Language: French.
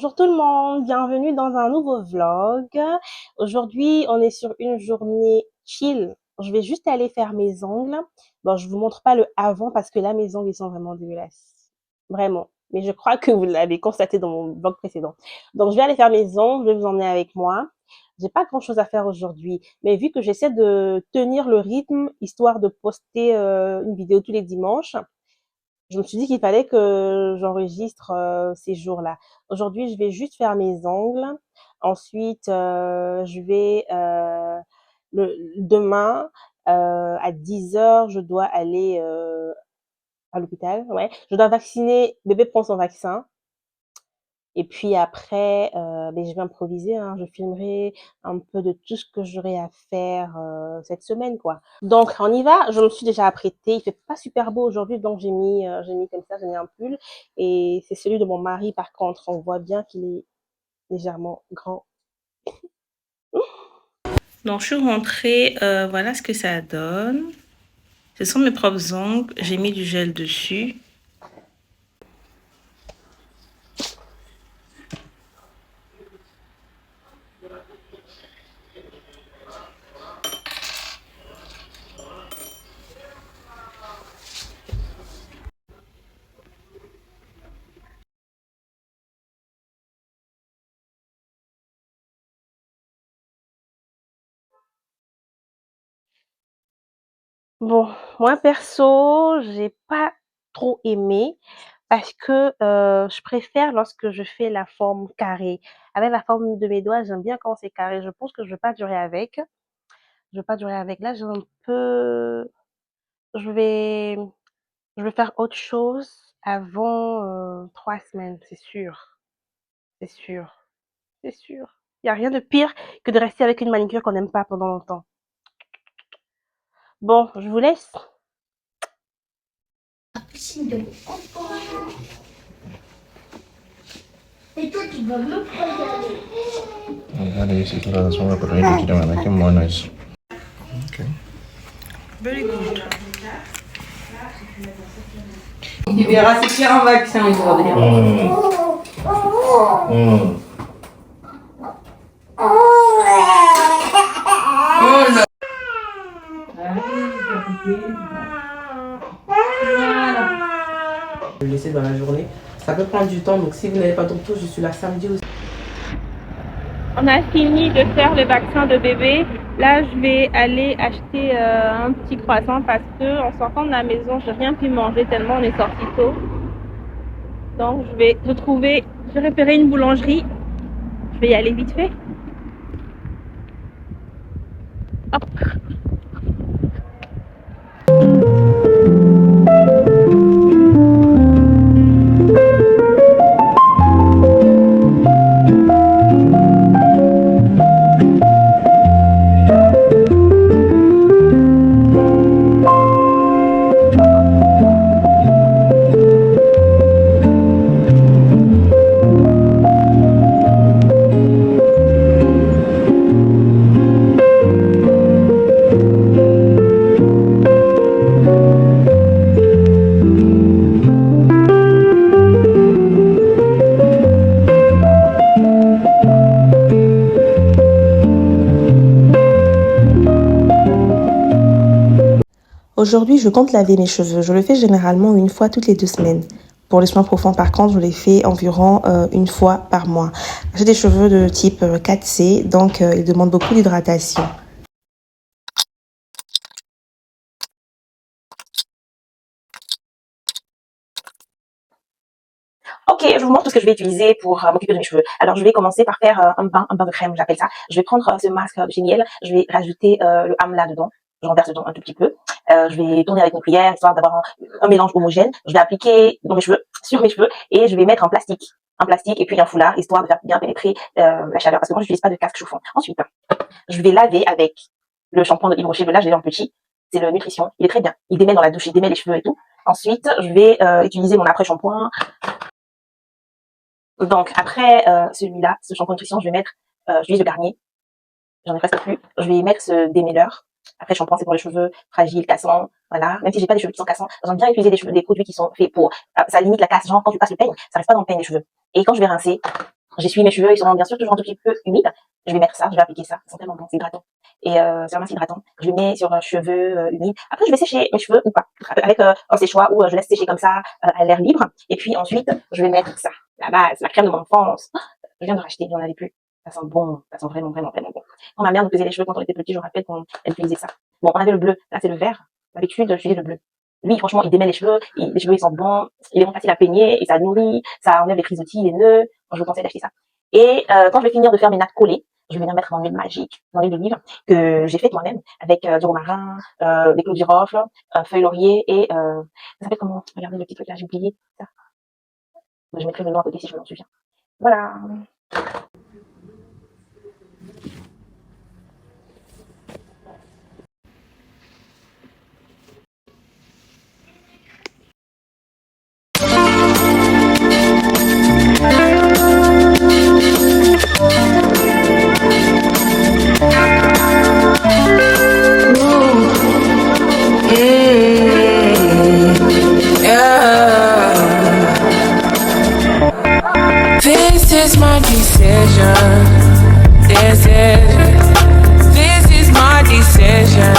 Bonjour tout le monde, bienvenue dans un nouveau vlog. Aujourd'hui, on est sur une journée chill. Je vais juste aller faire mes ongles. Bon, je vous montre pas le avant parce que là, mes ongles, ils sont vraiment dégueulasses. Vraiment. Mais je crois que vous l'avez constaté dans mon vlog précédent. Donc, je vais aller faire mes ongles, je vais vous emmener avec moi. J'ai pas grand chose à faire aujourd'hui, mais vu que j'essaie de tenir le rythme, histoire de poster une vidéo tous les dimanches, je me suis dit qu'il fallait que j'enregistre ces jours-là. Aujourd'hui, je vais juste faire mes ongles. Ensuite, je vais demain à 10 heures, je dois aller à l'hôpital. Ouais, je dois vacciner. Bébé prend son vaccin. Et puis après, beh, je vais improviser, hein. Je filmerai un peu de tout ce que j'aurai à faire, cette semaine, quoi. Donc on y va, je me suis déjà apprêtée. Il fait pas super beau aujourd'hui, donc j'ai mis comme ça, j'ai mis un pull et c'est celui de mon mari par contre, on voit bien qu'il est légèrement grand. Donc je suis rentrée, voilà ce que ça donne. Ce sont mes propres ongles, j'ai mis du gel dessus. Bon, moi perso, j'ai pas trop aimé parce que, je préfère lorsque je fais la forme carrée. Avec la forme de mes doigts, j'aime bien quand c'est carré. Je pense que je vais pas durer avec. Je vais pas durer avec. Là, j'ai un peu je vais je vais faire autre chose avant, 3 semaines, c'est sûr. C'est sûr, c'est sûr. Il y a rien de pire que de rester avec une manicure qu'on n'aime pas pendant longtemps. Bon, je vous laisse. Et toi, tu vas me regarder. Ada isi itu rasa semua perlu itu tidak mana ke mana is. Okay. Very good. Il verra c'est faire un vaccin aujourd'hui. Le laisser dans la journée. Ça peut prendre du temps, donc si vous n'avez pas de retour, je suis là samedi aussi. On a fini de faire le vaccin de bébé. Là, je vais aller acheter un petit croissant parce que en sortant de la maison, j'ai rien pu manger tellement on est sorti tôt. Donc, je vais repérer une boulangerie. Je vais y aller vite fait. Hop. Aujourd'hui, je compte laver mes cheveux. Je le fais généralement une fois toutes les 2 semaines. Pour les soins profonds, par contre, je les fais environ une fois par mois. J'ai des cheveux de type 4C, donc ils demandent beaucoup d'hydratation. Ok, je vous montre tout ce que je vais utiliser pour m'occuper de mes cheveux. Alors, je vais commencer par faire un bain de crème, j'appelle ça. Je vais prendre ce masque de chez Miel, je vais rajouter le amla dedans. Je renverse dedans un tout petit peu. Je vais tourner avec une cuillère, histoire d'avoir un mélange homogène. Je vais appliquer dans mes cheveux, sur mes cheveux, et je vais mettre un plastique et puis un foulard, histoire de faire bien pénétrer la chaleur, parce que moi, je n'utilise pas de casque chauffant. Ensuite, je vais laver avec le shampoing de Yves Rocher. Là, je l'ai en petit. C'est le Nutrition. Il est très bien. Il démêle dans la douche, il démêle les cheveux et tout. Ensuite, je vais utiliser mon après-shampoing. Donc après celui-là, ce shampoing nutrition, je vais mettre, j'utilise le Garnier, j'en ai presque plus. Je vais mettre ce démêleur. Après shampoing, c'est pour les cheveux fragiles, cassants, voilà. Même si j'ai pas des cheveux qui sont cassants, j'aime bien utiliser des produits qui sont faits pour, ça limite la casse. Genre quand tu passes le peigne, ça reste pas dans le peigne les cheveux. Et quand je vais rincer, J'essuie mes cheveux, ils sont bien sûr toujours un tout petit peu humides. Je vais mettre ça, je vais appliquer ça, c'est tellement bon, c'est hydratant. Et c'est vraiment hydratant. Je le mets sur cheveux humides. Après, je vais sécher mes cheveux ou pas, avec un séchoir ou je laisse sécher comme ça à l'air libre. Et puis ensuite, je vais mettre ça, la base, la crème de mon enfance. Je viens de racheter, j'en avais plus. Ça sent bon, ça sent vraiment, vraiment, vraiment bon. Quand ma mère nous faisait les cheveux quand on était petits, je me rappelle qu'on utilisait ça. Bon, on avait le bleu, là c'est le vert. D'habitude, j'utilisais le bleu. Lui, franchement, il démêle les cheveux, les cheveux ils sont bons, il est vraiment facile à peigner et ça nourrit, ça enlève les frisottis, les nœuds. Donc, je vous conseille d'acheter ça. Et quand je vais finir de faire mes nattes collées, je vais venir mettre mon huile magique, mon huile d'olive que j'ai faite moi-même avec du romarin, des clous de girofle, feuilles laurier et ça s'appelle comment? Regardez le petit truc là, j'ai oublié ça. Je mettrai le nom à côté si je m'en souviens. Voilà. This is my decision. This is my decision.